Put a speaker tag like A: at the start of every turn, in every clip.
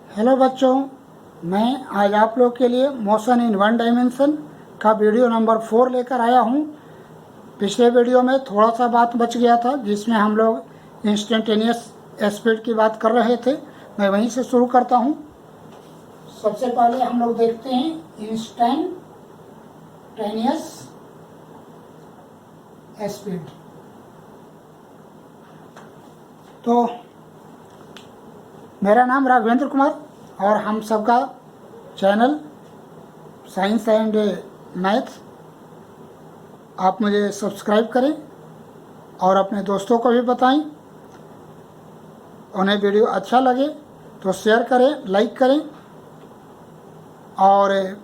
A: Hello बच्चों, मैं आज आप लोग के लिए मोशन इन वन डायमेंशन का वीडियो नंबर 4 लेकर आया हूँ। पिछले वीडियो में थोड़ा सा बात बच गया था जिसमें हम लोग इंस्टेंटेनियस स्पीड की बात कर रहे थे। मैं वहीं से शुरू करता हूँ। सबसे पहले हम लोग देखते हैं इंस्टेंटेनियस स्पीड। तो मेरा नाम राघवेंद्र कुमार और हम सबका चैनल साइंस एंड मैथ, आप मुझे सब्सक्राइब करें और अपने दोस्तों को भी बताएं। उन्हें वीडियो अच्छा लगे तो शेयर करें, लाइक करें। और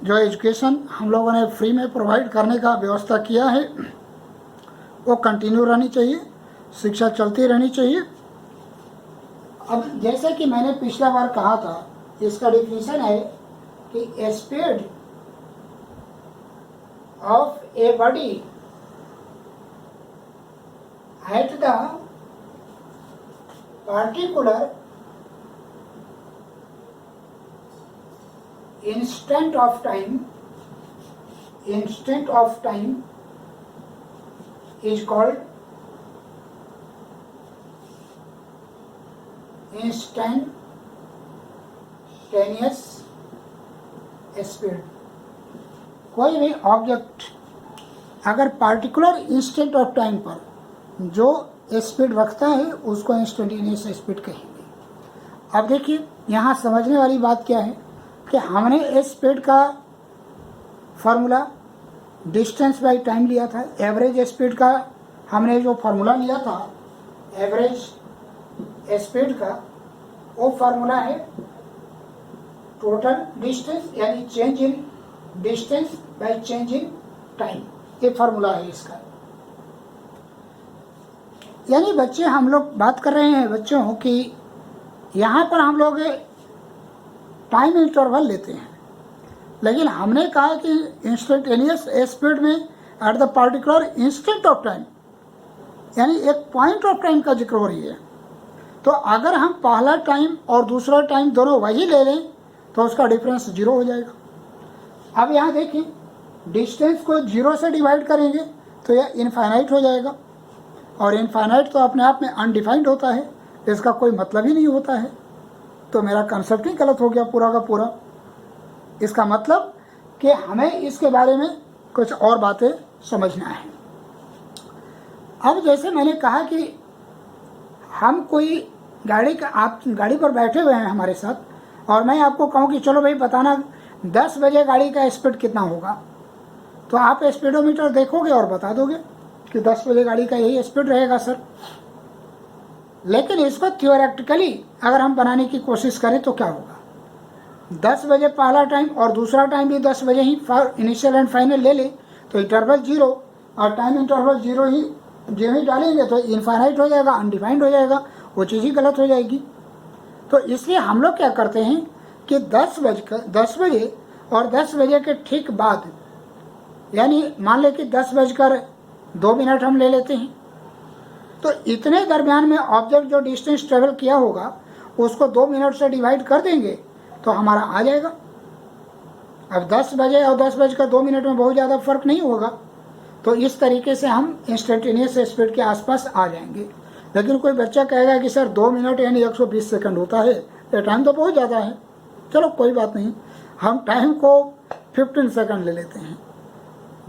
A: जो एजुकेशन हम लोगों ने फ्री में प्रोवाइड करने का व्यवस्था किया है वो कंटिन्यू रहनी चाहिए, शिक्षा चलती रहनी चाहिए। अब जैसे कि मैंने पिछला बार कहा था, इसका डिफिनीशन है कि speed of a body at the particular instant of time is called instantaneous speed. कोई भी ऑब्जेक्ट अगर पार्टिकुलर इंस्टेंट ऑफ टाइम पर जो स्पीड रखता है उसको इंस्टेंटेनियस स्पीड कहेंगे। अब देखिए, यहाँ समझने वाली बात क्या है कि हमने स्पीड का फार्मूला डिस्टेंस बाई टाइम लिया था। एवरेज स्पीड का हमने जो फार्मूला लिया था, एवरेज स्पीड का वो फार्मूला है टोटल डिस्टेंस, यानी change in distance by change in time. ये फार्मूला है इसका। यानी बच्चे, हम लोग बात कर रहे हैं बच्चों कि यहाँ पर हम लोग टाइम इंटरवल लेते हैं, लेकिन हमने कहा कि इंस्टेंटेनियस स्पीड में at the particular instant of time, यानी एक पॉइंट ऑफ टाइम का जिक्र हो रही है। तो अगर हम पहला टाइम और दूसरा टाइम दोनों वही ले लें तो उसका डिफरेंस 0 हो जाएगा। अब यहाँ देखिए, डिस्टेंस को 0 से डिवाइड करेंगे तो यह इनफाइनाइट हो जाएगा, और इनफाइनाइट तो अपने आप में अनडिफाइंड होता है, इसका कोई मतलब ही नहीं होता है। तो मेरा कंसेप्ट ही गलत हो गया पूरा का पूरा। इसका मतलब कि हमें इसके बारे में कुछ और बातें समझना है। अब जैसे मैंने कहा कि हम कोई आप गाड़ी पर बैठे हुए हैं हमारे साथ, और मैं आपको कहूँ कि चलो भाई बताना 10 बजे गाड़ी का स्पीड कितना होगा, तो आप स्पीडोमीटर देखोगे और बता दोगे कि 10 बजे गाड़ी का यही स्पीड रहेगा सर। लेकिन इसको थियोरेटिकली अगर हम बनाने की कोशिश करें तो क्या होगा, 10 बजे पहला टाइम और दूसरा टाइम भी 10 बजे ही इनिशियल एंड फाइनल ले लें तो इंटरवल 0 और टाइम इंटरवल 0 ही जो ही डालेंगे तो इनफाइनाइट हो जाएगा, अनडिफाइंड हो जाएगा, वो चीज़ ही गलत हो जाएगी। तो इसलिए हम लोग क्या करते हैं कि 10 बजे और 10 बजे के ठीक बाद, यानी मान लें कि 10:02 हम ले लेते हैं, तो इतने दरमियान में ऑब्जेक्ट जो डिस्टेंस ट्रेवल किया होगा उसको 2 मिनट से डिवाइड कर देंगे तो हमारा आ जाएगा। अब 10 बजे और 10:02 में बहुत ज़्यादा फर्क नहीं होगा, तो इस तरीके से हम इंस्टेंटेनियस स्पीड के आसपास आ जाएंगे। लेकिन कोई बच्चा कहेगा कि सर 2 मिनट यानी 120 सेकंड होता है, ये टाइम तो बहुत ज़्यादा है। चलो कोई बात नहीं, हम टाइम को 15 सेकंड ले लेते हैं।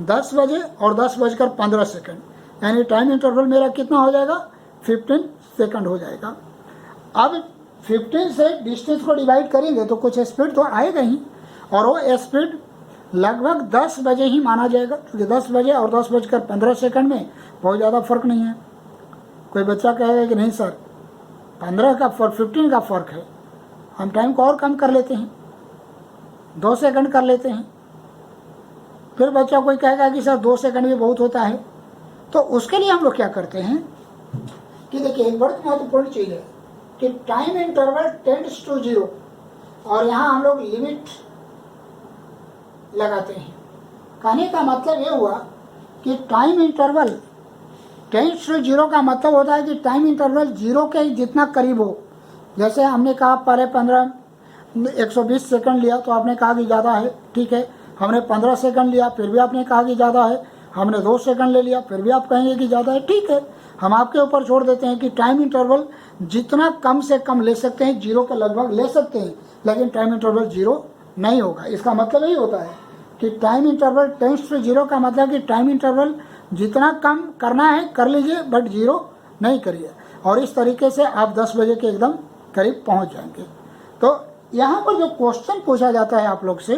A: 10 बजे और 10:15, यानी टाइम इंटरवल मेरा कितना हो जाएगा, 15 सेकंड हो जाएगा। अब 15 से डिस्टेंस को डिवाइड करेंगे तो कुछ स्पीड तो आएगा ही, और वो स्पीड लगभग 10 बजे ही माना जाएगा, क्योंकि 10 बजे और 10:15 में बहुत ज़्यादा फर्क नहीं है। कोई बच्चा कहेगा कि नहीं सर 15 का 15 का फ़र्क है, हम टाइम को और कम कर लेते हैं, 2 सेकंड कर लेते हैं। फिर बच्चा कोई कहेगा कि सर 2 सेकंड भी बहुत होता है, तो उसके लिए हम लोग क्या करते हैं कि देखिए, एक बड़ी महत्वपूर्ण चीज़ है कि टाइम इंटरवल टेंड्स टू 0, और यहाँ हम लोग लिमिट लगाते हैं। कहने का मतलब ये हुआ कि टाइम इंटरवल टेंड्स टू 0 का मतलब होता है कि टाइम इंटरवल 0 के जितना करीब हो जैसे हमने कहा पहले 120 सेकंड लिया तो आपने कहा कि ज़्यादा है, ठीक है। हमने 15 सेकंड लिया फिर भी आपने कहा कि ज़्यादा है। हमने 2 सेकंड ले लिया फिर भी आप कहेंगे कि ज़्यादा है, ठीक है। हम आपके ऊपर छोड़ देते हैं कि टाइम इंटरवल जितना कम से कम ले सकते हैं, 0 के लगभग ले सकते हैं, लेकिन टाइम इंटरवल 0 नहीं होगा। इसका मतलब यही होता है कि टाइम इंटरवल टेंड्स टू 0 का मतलब कि टाइम इंटरवल जितना कम करना है कर लीजिए, बट 0 नहीं करिए। और इस तरीके से आप 10 बजे के एकदम करीब पहुंच जाएंगे। तो यहाँ पर जो क्वेश्चन पूछा जाता है आप लोग से,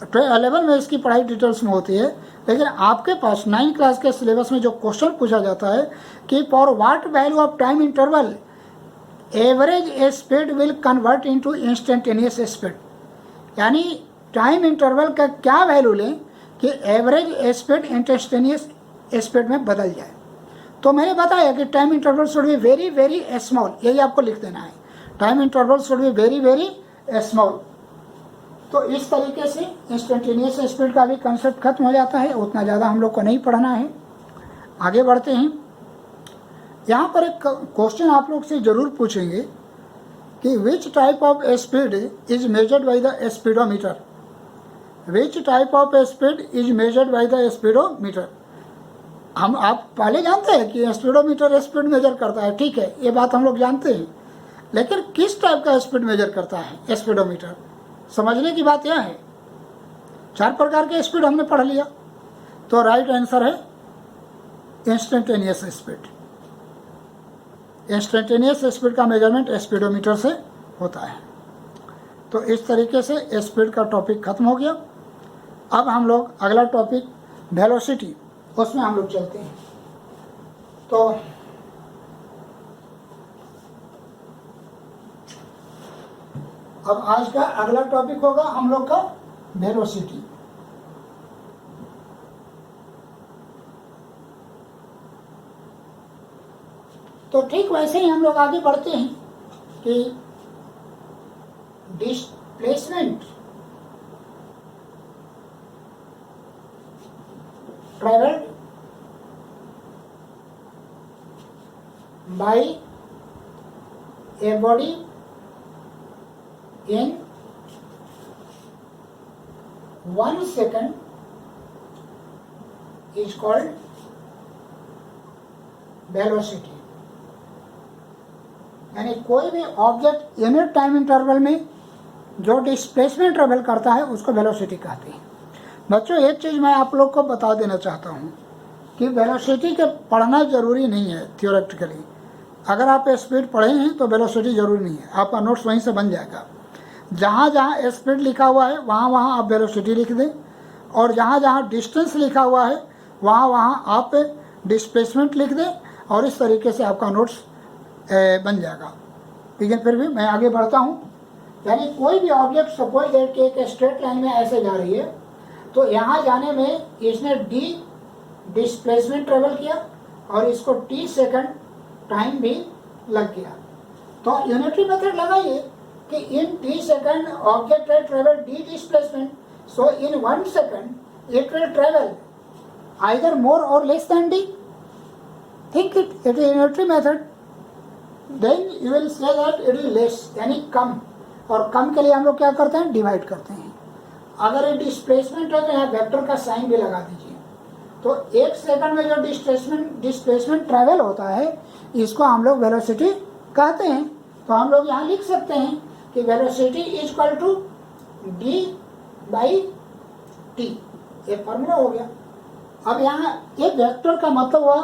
A: 11 में इसकी पढ़ाई डिटेल्स में होती है, लेकिन आपके पास 9 क्लास के सिलेबस में जो क्वेश्चन पूछा जाता है कि for what value of time interval average speed will convert into instantaneous speed, यानी टाइम इंटरवल का क्या वैल्यू लें कि एवरेज स्पीड इंस्टेंटेनियस स्पीड में बदल जाए। तो मैंने बताया कि time interval should be very very small, यही आपको लिख देना है, time interval should be very very small. तो इस तरीके से इंस्टेंटेनियस स्पीड का भी कंसेप्ट खत्म हो जाता है, उतना ज़्यादा हम लोग को नहीं पढ़ना है। आगे बढ़ते हैं। यहाँ पर एक क्वेश्चन आप लोग से ज़रूर पूछेंगे कि which type of speed is measured by the speedometer. Which type of speed is measured by the speedometer. हम आप पहले जानते हैं कि स्पीडोमीटर स्पीड मेजर करता है, ठीक है, ये बात हम लोग जानते हैं, लेकिन किस टाइप का स्पीड मेजर करता है स्पीडोमीटर, समझने की बात यह है। 4 प्रकार के स्पीड हमने पढ़ लिया, तो राइट आंसर है इंस्टेंटेनियस स्पीड। इंस्टेंटेनियस स्पीड का मेजरमेंट स्पीडोमीटर से होता है। तो इस तरीके से स्पीड का टॉपिक खत्म हो गया। अब हम लोग अगला टॉपिक वेलोसिटी, उसमें हम लोग चलते हैं। तो अब आज का अगला टॉपिक होगा हम लोग का वेलोसिटी। तो ठीक वैसे ही हम लोग आगे बढ़ते हैं कि displacement travelled by a body in 1 second is called velocity। यानी कोई भी ऑब्जेक्ट यूनिट टाइम इंटरवल में जो डिस्प्लेसमेंट ट्रेवल करता है उसको वेलोसिटी कहते हैं। बच्चों एक चीज़ मैं आप लोग को बता देना चाहता हूँ कि वेलोसिटी के पढ़ना ज़रूरी नहीं है थियोरेटिकली। अगर आप स्पीड पढ़े हैं तो वेलोसिटी ज़रूरी नहीं है, आपका नोट्स वहीं से बन जाएगा। जहाँ जहाँ स्पीड लिखा हुआ है वहाँ वहाँ आप वेलोसिटी लिख दें, और जहाँ जहाँ डिस्टेंस लिखा हुआ है वहाँ वहाँ आप डिस्प्लेसमेंट लिख दें, और इस तरीके से आपका नोट्स बन जाएगा। लेकिन फिर भी मैं आगे बढ़ता हूँ। यानी कोई भी ऑब्जेक्ट सपोज दैट कि एक स्ट्रेट लाइन में ऐसे जा रही है, तो यहाँ जाने में इसने डी डिस्प्लेसमेंट ट्रेवल किया और इसको टी सेकंड टाइम भी लग गया। तो यूनिटरी मेथड लगाइए कि in t second object will travel d displacement, so in 1 second it will travel either more or less than d. Think it is unitary method, then you will say that it is less, यानी कम, और कम के लिए हम लोग क्या करते हैं, divide करते हैं। अगर ये डिस्प्लेसमेंट है तो यहाँ वेक्टर का साइन भी लगा दीजिए। तो 1 सेकंड में जो डिस्प्लेसमेंट ट्रेवल होता है इसको हम लोग वेलोसिटी कहते हैं। तो हम लोग यहाँ लिख सकते हैं कि velocity is equal to D by T, ये फॉर्मूला हो गया। अब यहाँ एक वेक्टर का मतलब हुआ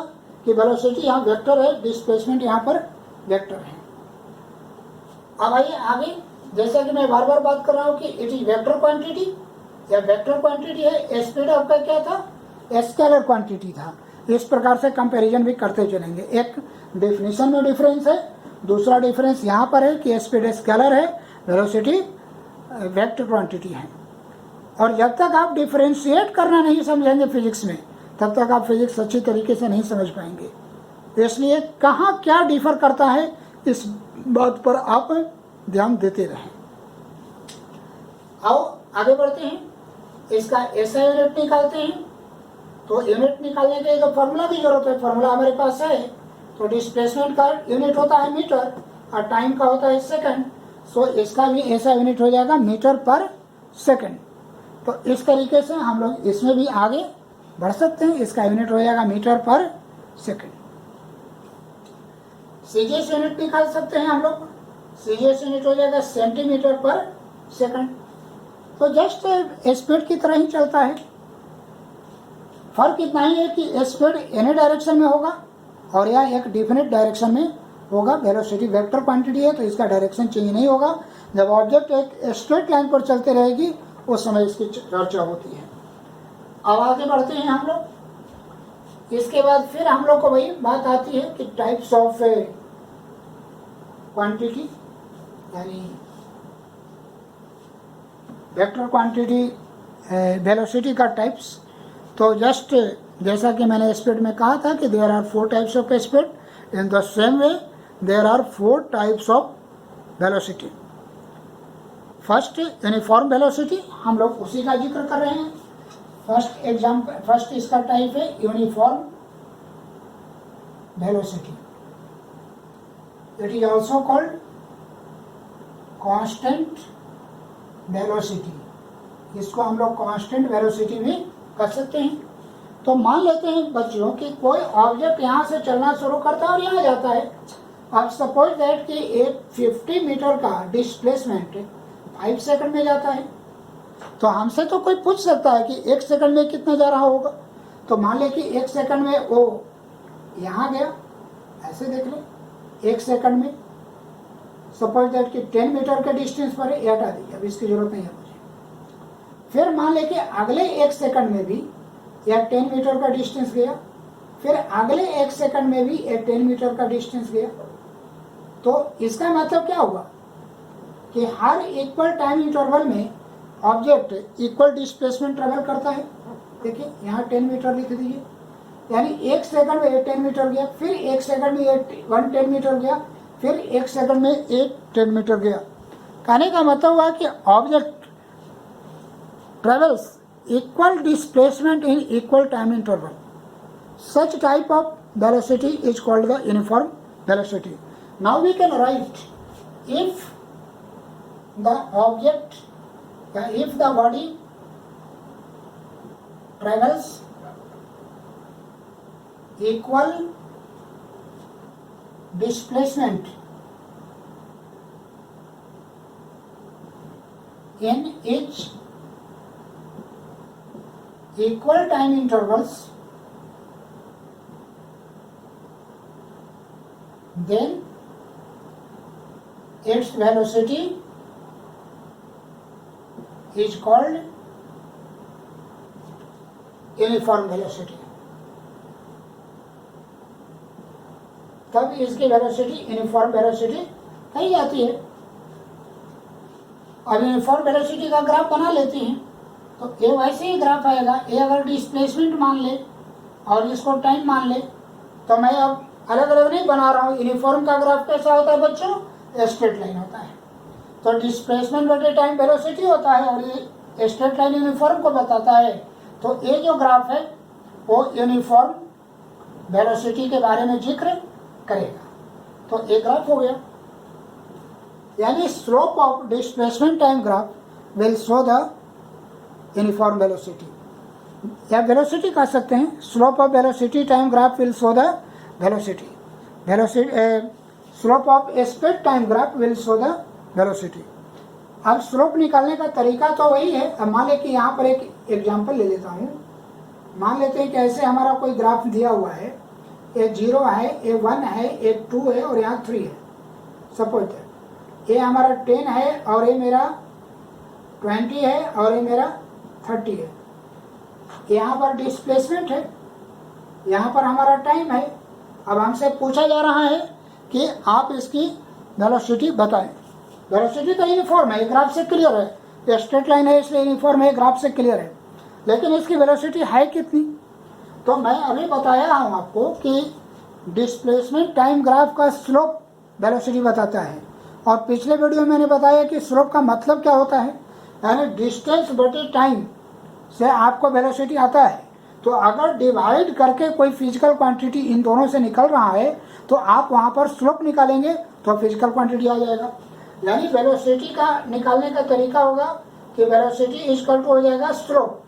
A: कि वेलोसिटी यहाँ वेक्टर है, डिस्प्लेसमेंट यहाँ पर वेक्टर है। अब आइए आगे, जैसा कि मैं बार बार बात कर रहा हूँ कि इट इज वेक्टर क्वांटिटी, या वेक्टर क्वांटिटी है, स्पीड आपका क्या था, स्केलर क्वांटिटी था। इस प्रकार से कंपैरिजन भी करते चलेंगे। एक डेफिनेशन में डिफरेंस है, दूसरा डिफरेंस यहाँ पर है कि स्पीड स्केलर है, वेलोसिटी वेक्टर क्वांटिटी है। और जब तक आप डिफरेंशिएट करना नहीं समझेंगे फिजिक्स में, तब तक आप फिजिक्स अच्छी तरीके से नहीं समझ पाएंगे। तो इसलिए कहाँ क्या डिफर करता है इस बात पर आप ध्यान देते रहें। आओ आगे बढ़ते हैं, इसका ऐसा यूनिट निकालते हैं। तो यूनिट निकालने के लिए तो फॉर्मूला की जरूरत है, फॉर्मूला हमारे पास है। तो डिस्प्लेसमेंट का यूनिट होता है मीटर, और टाइम का होता है सेकंड, सो इसका भी ऐसा यूनिट हो जाएगा मीटर पर सेकंड। तो इस तरीके से हम लोग इसमें भी आगे बढ़ सकते हैं, इसका यूनिट हो जाएगा मीटर पर सेकंड। सीजीएस यूनिट निकाल सकते हैं हम लोग, सीजीएस यूनिट हो जाएगा सेंटीमीटर पर सेकंड। तो जस्ट स्पीड की तरह ही चलता है, फर्क इतना ही है कि स्पीड एनी डायरेक्शन में होगा और यह एक डिफिनिट डायरेक्शन में होगा। वेलोसिटी वेक्टर क्वांटिटी है तो इसका डायरेक्शन चेंज नहीं होगा। जब ऑब्जेक्ट एक स्ट्रेट लाइन पर चलते रहेगी उस समय इसकी चर्चा होती है। अब आगे बढ़ते हैं हम लोग। इसके बाद फिर हम लोग को वही बात आती है कि टाइप्स ऑफ क्वांटिटी, यानी वेक्टर क्वांटिटी वेलोसिटी का टाइप्स। तो जस्ट जैसा कि मैंने स्पीड में कहा था कि there are 4 types of speed, in the same way there are 4 types of velocity. First uniform velocity, हम लोग उसी का जिक्र कर रहे हैं। फर्स्ट इसका टाइप है uniform velocity. It is also called constant velocity. इसको हम लोग कांस्टेंट वेलोसिटी भी कर सकते हैं। तो मान लेते हैं बच्चों कि कोई ऑब्जेक्ट यहाँ से चलना शुरू करता है और यहाँ जाता है। अब सपोज दैट कि एक 50 मीटर का डिस्प्लेसमेंट 5 सेकंड में जाता है। तो हमसे तो कोई पूछ सकता है कि 1 सेकंड में कितना जा रहा होगा। तो मान ले कि 1 सेकंड में वो यहाँ गया, ऐसे देख ले 1 सेकंड में सपोज दैट कि 10 मीटर के डिस्टेंस पर है, ये हटा दीजिए, अब इसकी जरूरत नहीं है मुझे। फिर मान ले कि अगले 1 सेकंड में भी यह 10 मीटर का डिस्टेंस गया, फिर अगले 1 सेकंड में भी यह 10 मीटर का डिस्टेंस गया। तो इसका मतलब क्या हुआ कि हर इक्वल टाइम इंटरवल में ऑब्जेक्ट इक्वल डिस्प्लेसमेंट ट्रेवल करता है। देखिए यहाँ 10 मीटर लिख दीजिए, यानी 1 सेकंड में ये 10 मीटर गया, फिर 1 सेकंड में ये 10 मीटर गया, फिर 1 सेकंड में एक 10 मीटर गया। कहने का मतलब हुआ कि object travels equal displacement in equal time interval. Such type of velocity is called the uniform velocity. Now we can write if the object, if the body travels equal displacement in each equal time intervals, then its velocity is called uniform velocity. तब इसकी velocity uniform velocity कही जाती है। अब uniform velocity का graph बना लेते हैं। तो ये वैसे ही ग्राफ आएगा। ये अगर डिस्प्लेसमेंट मान ले और इसको टाइम मान ले, तो मैं अब अलग अलग नहीं बना रहा हूँ। यूनिफॉर्म का ग्राफ कैसा होता है बच्चों? स्ट्रेट लाइन होता है। तो डिस्प्लेसमेंट बटे टाइम वेलोसिटी होता है और ये स्ट्रेट लाइन यूनिफॉर्म को बताता है। तो ये जो ग्राफ है वो यूनिफॉर्म वेलोसिटी के बारे में जिक्र करेगा। तो एक ग्राफ हो गया, यानी slope of displacement time graph will show the uniform velocity, या वेलोसिटी कह सकते हैं। Slope of velocity time graph will show the velocity, slope of speed time graph will show the velocity. अब स्लोप निकालने का तरीका तो वही है। अब मान ले कि यहाँ पर एक एग्जांपल ले लेता हूँ। मान लेते हैं कि ऐसे हमारा कोई ग्राफ दिया हुआ है, ये 0 है, ये 1 है, ये 2 है और यहाँ 3 है। सपोज ये हमारा 10 है और ये मेरा 20 है और ये मेरा 30 है। यहाँ पर डिस्प्लेसमेंट है, यहाँ पर हमारा टाइम है। अब हमसे पूछा जा रहा है कि आप इसकी वेलोसिटी बताएं। वेलोसिटी तो यूनिफॉर्म है, ग्राफ से क्लियर है। ये स्ट्रेट लाइन है इसलिए यूनिफॉर्म है, ग्राफ से क्लियर है। लेकिन इसकी वेलोसिटी है कितनी? तो मैं अभी बताया हूँ आपको कि डिस्प्लेसमेंट टाइम ग्राफ का स्लोप वेलोसिटी बताता है। और पिछले वीडियो में मैंने बताया कि स्लोप का मतलब क्या होता है, यानी डिस्टेंस बटे टाइम से आपको वेलोसिटी आता है। तो अगर डिवाइड करके कोई फिजिकल क्वांटिटी इन दोनों से निकल रहा है तो आप वहाँ पर स्लोप निकालेंगे तो फिजिकल क्वांटिटी आ जाएगा। यानी वेलोसिटी का निकालने का तरीका होगा कि वेलोसिटी इक्वल टू हो जाएगा स्लोप।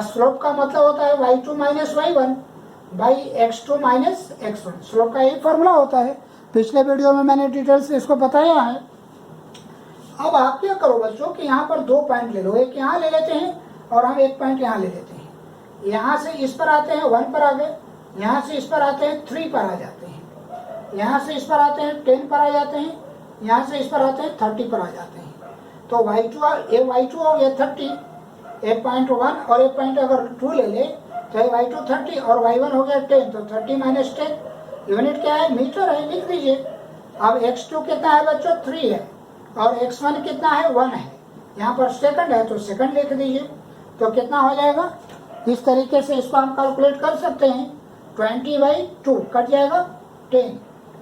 A: स्लोप का मतलब होता है y2 minus y1 by x2 minus x1। Slope का यही फॉर्मूला होता है, पिछले वीडियो में मैंने डिटेल से इसको बताया है। अब आप क्या करो बच्चों कि यहाँ पर 2 पॉइंट ले लो, एक यहाँ ले लेते हैं और हम एक पॉइंट यहाँ ले लेते हैं। यहाँ से इस पर आते हैं 1 पर आ गए, यहाँ से इस पर आते हैं 3 पर आ जाते हैं, यहाँ से इस पर आते हैं 10 पर आ जाते हैं, यहाँ से इस पर आते हैं 30 पर आ जाते हैं। तो y2 हो गया 30, एक पॉइंट 1 और एक पॉइंट अगर 2 ले ले तो y2 30 और y1 हो गया 10, तो 30 माइनस 10 यूनिट क्या है, मीटर है, लिख दीजिए। अब x2 कितना है बच्चों, 3 है, और x1 कितना है, 1 है। यहाँ पर सेकंड है तो सेकंड लिख दीजिए। तो कितना हो जाएगा, इस तरीके से इसको हम कैलकुलेट कर सकते हैं। 20/2 कट जाएगा 10,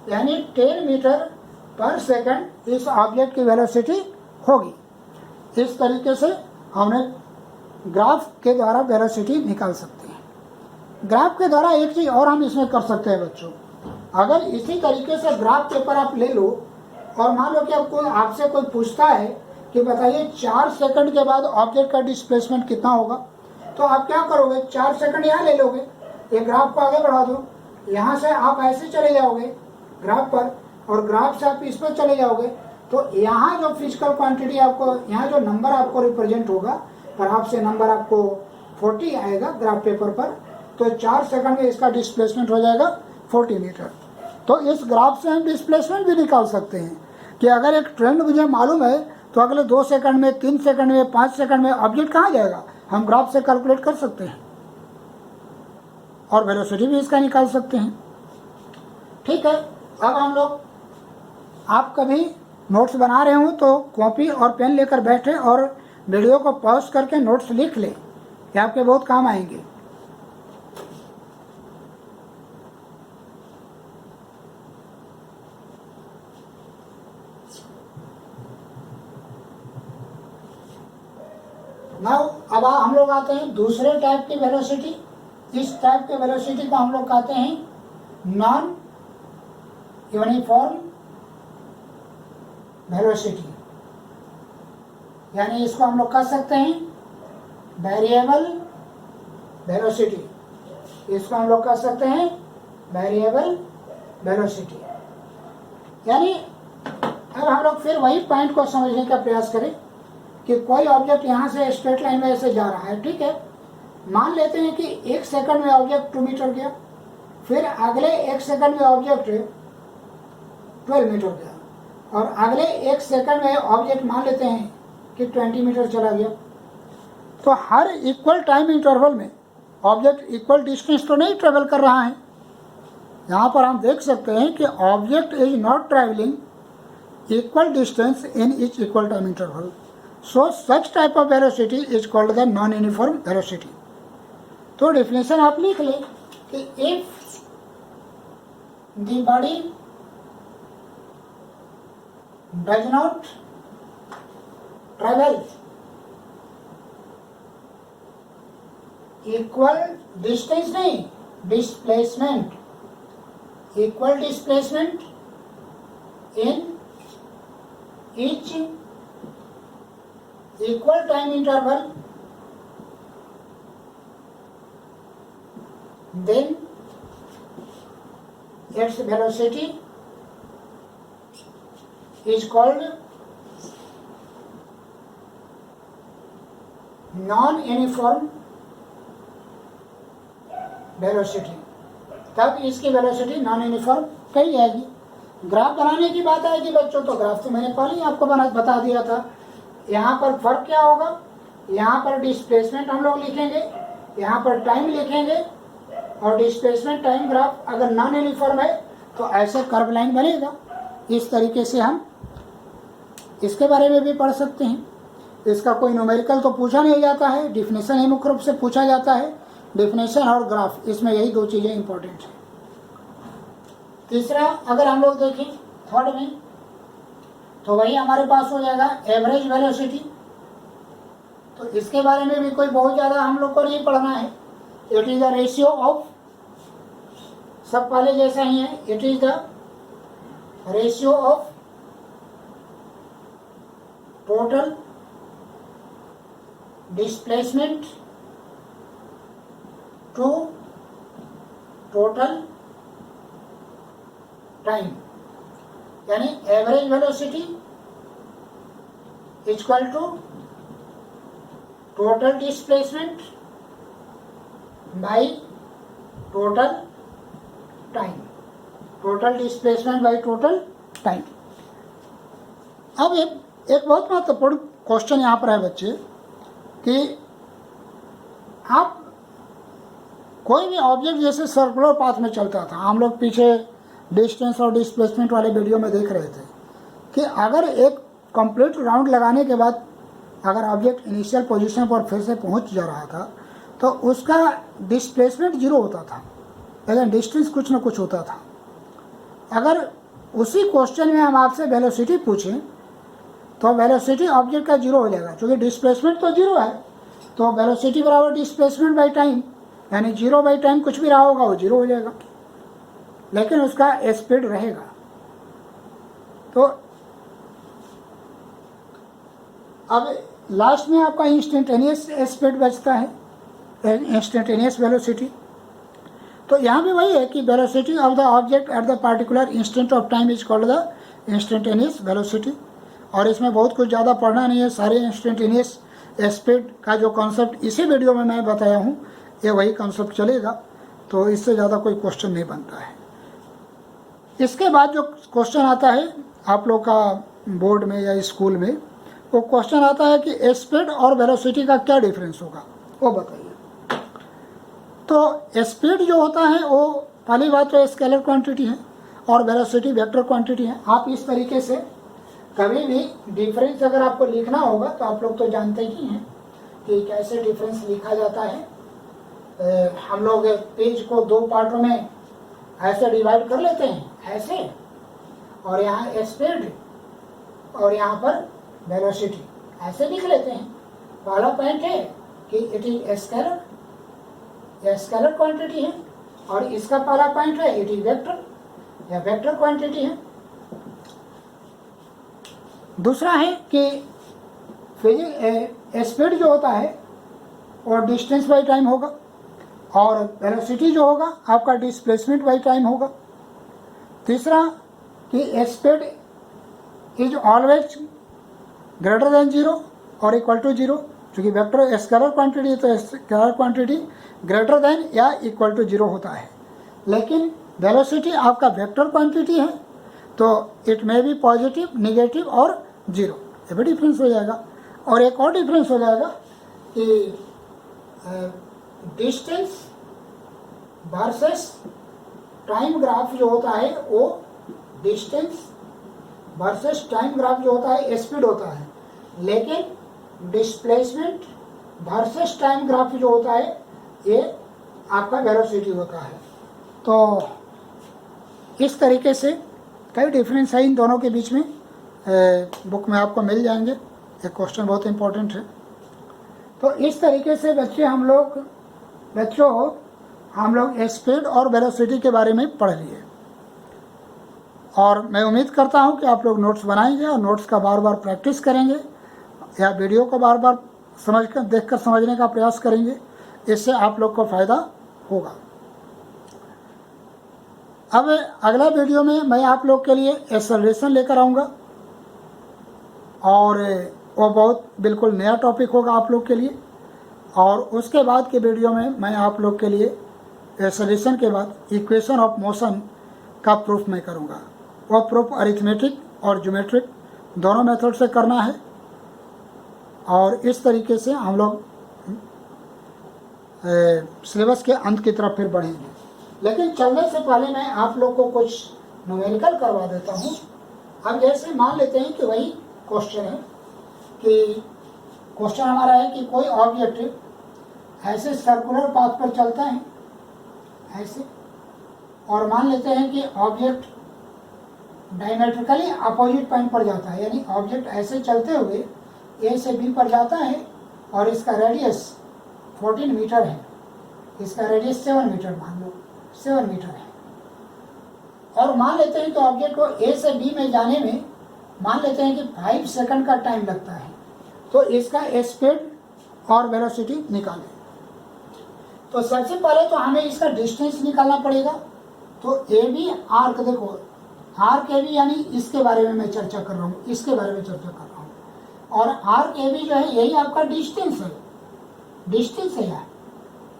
A: यानी 10 मीटर पर सेकंड इस ऑब्जेक्ट की वेलोसिटी होगी। इस तरीके से हमने ग्राफ के द्वारा वेलोसिटी निकाल सकते हैं। ग्राफ के द्वारा एक चीज़ और हम इसमें कर सकते हैं बच्चों, अगर इसी तरीके से ग्राफ पेपर आप ले लो और मान लो कि आपसे कोई पूछता है कि बताइए 4 सेकंड के बाद ऑब्जेक्ट का डिस्प्लेसमेंट कितना होगा, तो आप क्या करोगे, 4 सेकंड यहाँ ले लोगे, ये ग्राफ को आगे बढ़ा दो, यहाँ से आप ऐसे चले जाओगे ग्राफ पर और ग्राफ से आप इस पर चले जाओगे, तो यहाँ जो फिजिकल क्वांटिटी आपको, यहाँ जो नंबर आपको रिप्रेजेंट होगा, पर आपसे नंबर आपको 40 आएगा ग्राफ पेपर पर, तो 4 सेकंड में इसका डिस्प्लेसमेंट हो जाएगा 40 मीटर। तो इस ग्राफ से हम डिस्प्लेसमेंट भी निकाल सकते हैं कि अगर एक ट्रेंड मुझे मालूम है तो अगले 2 सेकंड में, 3 सेकंड में, 5 सेकंड में ऑब्जेक्ट कहाँ जाएगा, हम ग्राफ से कैलकुलेट कर सकते हैं और वेलोसिटी भी इसका निकाल सकते हैं। ठीक है, अब हम लोग, आप कभी नोट्स बना रहे हो तो कॉपी और पेन लेकर बैठे और वीडियो को पॉज करके नोट्स लिख ले, ये आपके बहुत काम आएंगे। नाउ अब हम लोग आते हैं दूसरे टाइप की वेलोसिटी। इस टाइप के वेलोसिटी को हम लोग कहते हैं नॉन यूनिफॉर्म वेलोसिटी, यानी इसको हम लोग कह सकते हैं वेरिएबल वेलोसिटी, इसको हम लोग कह सकते हैं वेरिएबल वेलोसिटी। यानी अब हम लोग फिर वही पॉइंट को समझने का प्रयास करें कि कोई ऑब्जेक्ट यहाँ से स्ट्रेट लाइन में ऐसे जा रहा है, ठीक है, मान लेते हैं कि 1 सेकंड में ऑब्जेक्ट 2 मीटर गया, फिर अगले 1 सेकंड में ऑब्जेक्ट 12 मीटर गया, और अगले 1 सेकंड में ऑब्जेक्ट मान लेते हैं कि 20 मीटर चला गया। तो हर इक्वल टाइम इंटरवल में ऑब्जेक्ट इक्वल डिस्टेंस तो नहीं ट्रेवल कर रहा है। यहाँ पर हम देख सकते हैं कि object is not travelling equal distance in each equal time interval, so such type of velocity is called the non uniform velocity. तो डेफिनेशन आप लिख लें कि if the body does not travel equal distance, नहीं displacement, equal displacement in each equal time interval, then its velocity is called non-uniform velocity. तब इसकी velocity non uniform कही जाएगी। ग्राफ बनाने की बात आएगी बच्चों, तो ग्राफ तो मैंने पहले ही आपको बता दिया था। यहाँ पर फर्क क्या होगा, यहाँ पर डिस्प्लेसमेंट हम लोग लिखेंगे, यहाँ पर टाइम लिखेंगे, और डिस्प्लेसमेंट टाइम ग्राफ अगर नॉन यूनिफॉर्म है तो ऐसे कर्व लाइन बनेगा। इस तरीके से हम इसके बारे में भी पढ़ सकते हैं। इसका कोई न्यूमेरिकल तो पूछा नहीं जाता है, डिफिनेशन ही मुख्य रूप से पूछा जाता है। डिफिनेशन और ग्राफ, इसमें यही 2 चीज़ें इंपॉर्टेंट हैं। तीसरा अगर हम लोग देखें थर्ड में, तो वही हमारे पास हो जाएगा एवरेज वेलोसिटी। तो इसके बारे में भी कोई बहुत ज़्यादा हम लोग को नहीं पढ़ना है। It is the ratio of, सब पहले जैसा ही है, it is the ratio of total displacement to total time, यानी average velocity equal to total displacement by total time, total displacement by total time. अब एक बहुत महत्वपूर्ण क्वेश्चन यहाँ पर है बच्चे कि आप कोई भी ऑब्जेक्ट जैसे सर्कुलर पाथ में चलता था, हम लोग पीछे डिस्टेंस और डिस्प्लेसमेंट वाले वीडियो में देख रहे थे कि अगर एक कंप्लीट राउंड लगाने के बाद अगर ऑब्जेक्ट इनिशियल पोजीशन पर फिर से पहुंच जा रहा था तो उसका डिस्प्लेसमेंट जीरो होता था, लेकिन डिस्टेंस कुछ न कुछ होता था। अगर उसी क्वेश्चन में हम आपसे वेलोसिटी पूछें तो वेलोसिटी ऑब्जेक्ट का जीरो हो जाएगा, क्योंकि डिस्प्लेसमेंट तो जीरो है, तो वेलोसिटी बराबर डिस्प्लेसमेंट बाई टाइम, यानी जीरो बाई टाइम कुछ भी रहा होगा वो जीरो हो जाएगा, लेकिन उसका स्पीड रहेगा। तो अब लास्ट में आपका इंस्टेंटेनियस स्पीड बचता है, इंस्टेंटेनियस वेलोसिटी। तो यहाँ भी वही है कि velocity of the object at the particular instant of time is called the instantaneous velocity. और इसमें बहुत कुछ ज़्यादा पढ़ना नहीं है, सारे इंस्टेंटेनियस स्पीड का जो कॉन्सेप्ट इसी वीडियो में मैं बताया हूँ ये वही कॉन्सेप्ट चलेगा, तो इससे ज़्यादा कोई क्वेश्चन नहीं बनता है। इसके बाद जो क्वेश्चन आता है आप लोग का बोर्ड में या स्कूल में, वो क्वेश्चन आता है कि स्पीड और वेलोसिटी का क्या डिफरेंस होगा, वो बताइए। तो स्पीड जो होता है वो पहली बात तो स्केलर क्वांटिटी है और वेलोसिटी वेक्टर क्वांटिटी है। आप इस तरीके से कभी भी डिफरेंस अगर आपको लिखना होगा तो आप लोग तो जानते ही हैं कि कैसे डिफरेंस लिखा जाता है। हम लोग पेज को दो पार्टों में ऐसे डिवाइड कर लेते हैं, ऐसे, और यहाँ स्पीड और यहाँ पर वेलोसिटी ऐसे लिख लेते हैं। पहला पॉइंट है कि इट इज स्केलर, यह स्केलर क्वांटिटी है, और इसका पहला पॉइंट है इट इज वेक्टर, यह वेक्टर क्वांटिटी है। दूसरा है कि स्पीड जो होता है वो डिस्टेंस बाई टाइम होगा, और वेलोसिटी जो होगा आपका डिस्प्लेसमेंट बाई टाइम होगा। तीसरा कि speed is always greater than zero और इक्वल टू जीरो, क्योंकि वेक्टर स्केलर क्वांटिटी है तो स्केलर क्वांटिटी ग्रेटर देन या इक्वल टू जीरो होता है। लेकिन वेलोसिटी आपका वेक्टर क्वांटिटी है तो it may be positive, negative और जीरो, ये भी डिफरेंस हो जाएगा। और एक और डिफरेंस हो जाएगा कि डिस्टेंस वर्सेस टाइम ग्राफ जो होता है वो डिस्टेंस वर्सेस टाइम ग्राफ जो होता है स्पीड होता है, लेकिन डिस्प्लेसमेंट वर्सेस टाइम ग्राफ जो होता है ये आपका वेलोसिटी होता है। तो इस तरीके से कई डिफरेंस है इन दोनों के बीच में, बुक में आपको मिल जाएंगे। ये क्वेश्चन बहुत इंपॉर्टेंट है। तो इस तरीके से बच्चों हम लोग स्पीड और वेलोसिटी के बारे में पढ़ लिए, और मैं उम्मीद करता हूं कि आप लोग नोट्स बनाएंगे और नोट्स का बार बार प्रैक्टिस करेंगे या वीडियो को बार बार देखकर समझने का प्रयास करेंगे, इससे आप लोग को फ़ायदा होगा। अब अगला वीडियो में मैं आप लोग के लिए एक्सेलरेशन लेकर आऊँगा, और वो बहुत बिल्कुल नया टॉपिक होगा आप लोग के लिए। और उसके बाद के वीडियो में मैं आप लोग के लिए एक्सेलरेशन के बाद इक्वेशन ऑफ मोशन का प्रूफ मैं करूँगा। वो प्रूफ अरिथमेटिक और ज्योमेट्रिक दोनों मेथड से करना है, और इस तरीके से हम लोग सिलेबस के अंत की तरफ फिर बढ़ेंगे। लेकिन चलने से पहले मैं आप लोग को कुछ न्यूमेरिकल करवा देता हूँ। अब जैसे मान लेते हैं कि वही क्वेश्चन है कि क्वेश्चन हमारा है कि कोई ऑब्जेक्ट ऐसे सर्कुलर पाथ पर चलता है ऐसे, और मान लेते हैं कि ऑब्जेक्ट डायमेट्रिकली अपोजिट पॉइंट पर जाता है, यानी ऑब्जेक्ट ऐसे चलते हुए ए से बी पर जाता है और इसका रेडियस 14 मीटर है, इसका रेडियस 7 मीटर मान लो 7 मीटर है, और मान लेते हैं कि ऑब्जेक्ट को ए से बी में जाने में मान लेते हैं कि 5 सेकंड का टाइम लगता है, तो इसका स्पीड और वेलोसिटी निकालें। तो सबसे पहले तो हमें इसका डिस्टेंस निकालना पड़ेगा। तो ए बी आर्क, देखो आर्क ए बी यानी इसके बारे में मैं चर्चा कर रहा हूँ, इसके बारे में चर्चा कर रहा हूँ। और आर्क ए बी जो है यही आपका डिस्टेंस है, डिस्टेंस है यार।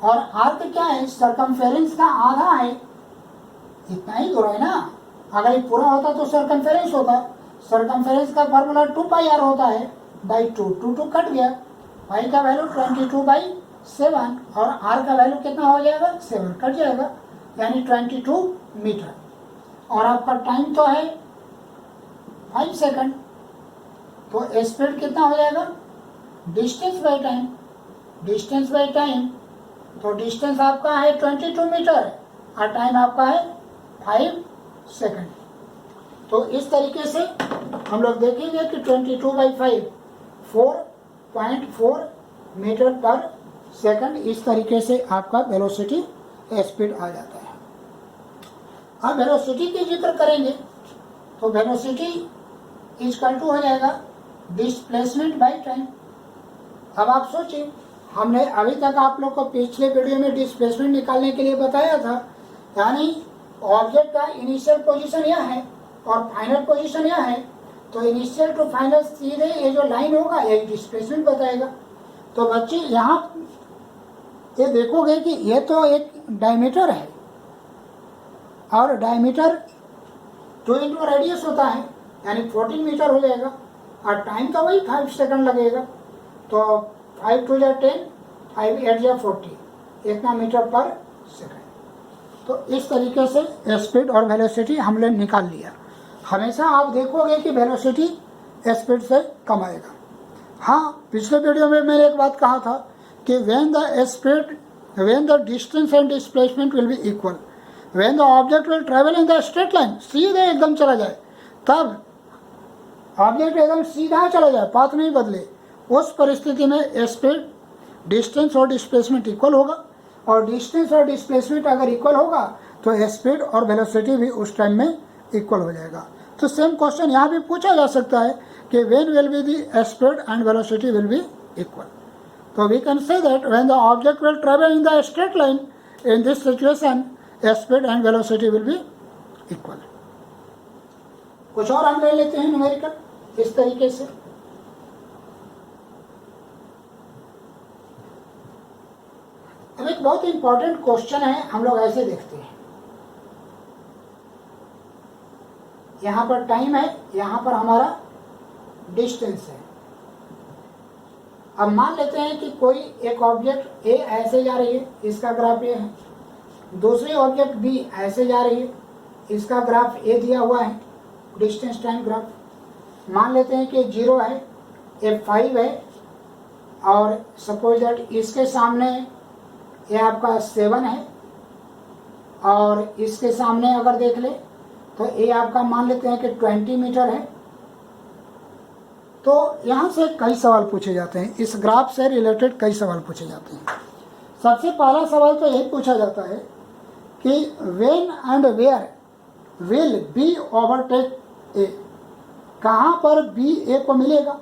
A: और आर्क क्या है, सरकमफेरेंस का आधा है, इतना ही दूर है ना। अगर ये पूरा होता तो सरकमफेरेंस होता। सरकमफेरेंस का फार्मूला 2πr होता है बाई 2, 2 कट गया, पाई का वैल्यू 22/7 और आर का वैल्यू कितना हो जाएगा, 7 कट जाएगा, यानी 22 मीटर। और आपका टाइम तो है 5 सेकंड, तो स्पीड कितना हो जाएगा, distance by time, distance by time. तो डिस्टेंस आपका है 22 मीटर और टाइम आपका है 5 सेकंड। तो इस तरीके से हम लोग देखेंगे कि 22/5 4.4 मीटर पर सेकंड, इस तरीके से आपका वेलोसिटी स्पीड आ जाता है। अब वेलोसिटी की जिक्र करेंगे तो वेलोसिटी इक्वल टू हो जाएगा डिस्प्लेसमेंट बाई टाइम। अब आप सोचिए, हमने अभी तक आप लोग को पिछले वीडियो में डिस्प्लेसमेंट निकालने के लिए बताया था, यानी ऑब्जेक्ट का इनिशियल पोजीशन यह है और फाइनल पोजीशन यह है। तो इनिशियल टू फाइनल सीधे ये जो लाइन होगा यही डिस्प्लेसमेंट बताएगा। तो बच्चे यहाँ ये देखोगे कि ये तो एक डायमीटर है और डायमीटर 2 इंटू रेडियस होता है, यानी 14 मीटर हो जाएगा और टाइम तो वही 5 सेकंड लगेगा। तो 5 2 जा 10, 5 8 जा 40, इतना मीटर पर सेकंड। तो इस तरीके से स्पीड और वेलोसिटी हमने निकाल लिया। हमेशा आप देखोगे कि वेलोसिटी स्पीड से कम आएगा। हाँ, पिछले वीडियो में मैंने एक बात कहा था कि when the distance and displacement will be equal, when the object will travel in the straight line, सीधे एकदम चला जाए, तब ऑब्जेक्ट एकदम सीधा चला जाए, पाथ नहीं बदले, उस परिस्थिति में स्पीड, डिस्टेंस और डिस्प्लेसमेंट इक्वल होगा। और डिस्टेंस और डिस्प्लेसमेंट अगर इक्वल होगा तो स्पीड और वेलोसिटी भी उस टाइम में इक्वल हो जाएगा। तो सेम क्वेश्चन यहाँ भी पूछा जा सकता है कि when will be the speed and velocity will be equal. So we can say that when the object will travel in the straight line, in this situation speed and velocity will be equal. कुछ और हम ले लेते हैं numerical इस तरीके से। अब एक बहुत इंपॉर्टेंट क्वेश्चन है, हम लोग ऐसे देखते हैं, यहाँ पर टाइम है, यहाँ पर हमारा डिस्टेंस है। अब मान लेते हैं कि कोई एक ऑब्जेक्ट ए ऐसे जा रही है, इसका ग्राफ ए है, दूसरी ऑब्जेक्ट बी ऐसे जा रही है, इसका ग्राफ ए दिया हुआ है, डिस्टेंस टाइम ग्राफ। मान लेते हैं कि 0 है, ए 5 है और सपोज दैट इसके सामने ये आपका 7 है और इसके सामने अगर देख ले तो ये आपका मान लेते हैं कि 20 मीटर है। तो यहाँ से कई सवाल पूछे जाते हैं, इस ग्राफ से रिलेटेड कई सवाल पूछे जाते हैं। सबसे पहला सवाल तो यही पूछा जाता है कि when and where will B overtake A, कहाँ पर बी ए को मिलेगा।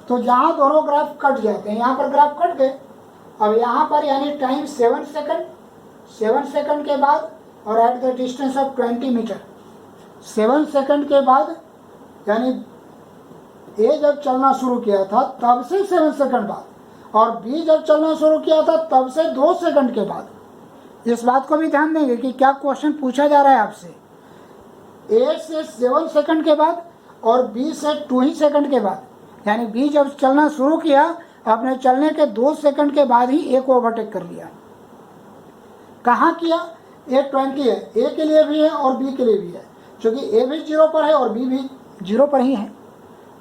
A: तो जहाँ दोनों ग्राफ कट जाते हैं, यहाँ पर ग्राफ कट गए, अब यहाँ पर यानी टाइम 7 सेकंड, 7 सेकंड के बाद और at the distance of 20 metre, 7 second के बाद यानी ए जब चलना शुरू किया था तब से 7 सेकंड बाद और बी जब चलना शुरू किया था तब से 2 सेकंड के बाद। इस बात को भी ध्यान देंगे कि क्या क्वेश्चन पूछा जा रहा है आपसे, ए से 7 सेकंड के बाद और बी से 2 ही सेकंड के बाद, यानी बी जब चलना शुरू किया अपने चलने के 2 सेकंड के बाद ही ए को ओवरटेक कर लिया। कहाँ किया, ए 20 है, ए के लिए भी है और बी के लिए भी है, क्योंकि ए भी 0 पर है और बी भी 0 पर ही है।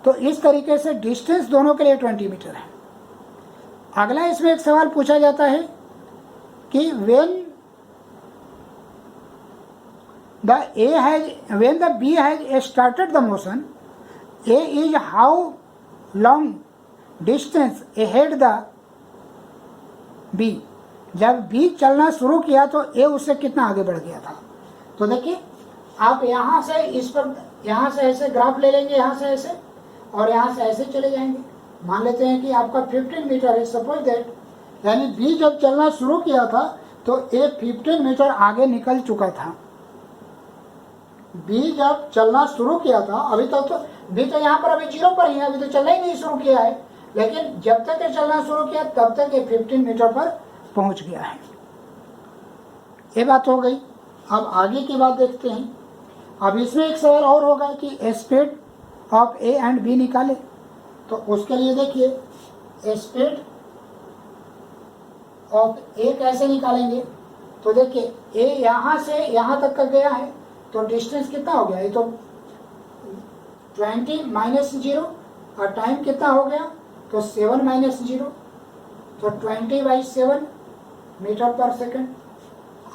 A: तो इस तरीके से डिस्टेंस दोनों के लिए 20 मीटर है। अगला इसमें एक सवाल पूछा जाता है कि when the B has started the motion, A is how long distance ahead the B, जब B चलना शुरू किया तो A उससे कितना आगे बढ़ गया था। तो देखिए आप यहाँ से इस पर, यहाँ से ऐसे ग्राफ ले लेंगे, यहाँ से ऐसे, और यहाँ से ऐसे चले जाएंगे। मान लेते हैं कि आपका 15 मीटर है, सपोज दैट, यानी बी जब चलना शुरू किया था तो ए 15 मीटर आगे निकल चुका था। बी जब चलना शुरू किया था, अभी तक तो बी तो यहाँ पर अभी 0 पर ही है, अभी तो चलना ही नहीं शुरू किया है, लेकिन जब तक ये चलना शुरू किया तब तक ये 15 मीटर पर पहुंच गया है। ये बात हो गई। अब आगे की बात देखते हैं। अब इसमें एक सवाल और होगा कि speed of A and B निकाले, तो उसके लिए देखिए स्पीड ऑफ ए कैसे निकालेंगे। तो देखिए ए यहाँ से यहाँ तक का गया है, तो डिस्टेंस कितना हो गया, ये तो 20 माइनस 0, और टाइम कितना हो गया, तो 7 माइनस 0, तो 20/7 मीटर पर सेकंड।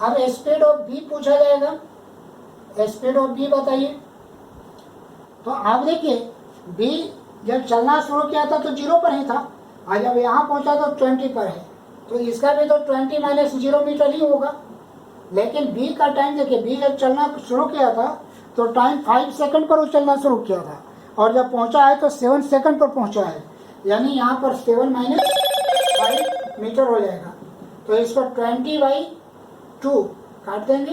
A: अब स्पीड ऑफ बी पूछा जाएगा, स्पीड ऑफ बी बताइए। तो आप देखिए बी जब चलना शुरू किया था तो 0 पर ही था, और जब यहाँ पहुंचा तो 20 पर है, तो इसका भी तो 20 माइनस 0 मीटर ही होगा। लेकिन बी का टाइम देखिए, बी जब चलना शुरू किया था तो टाइम 5 सेकंड पर वो चलना शुरू किया था, और जब पहुंचा है तो 7 सेकंड पर पहुंचा है, यानी यहाँ पर 7 माइनस 5 मीटर हो जाएगा। तो इसको 20/2 काट देंगे,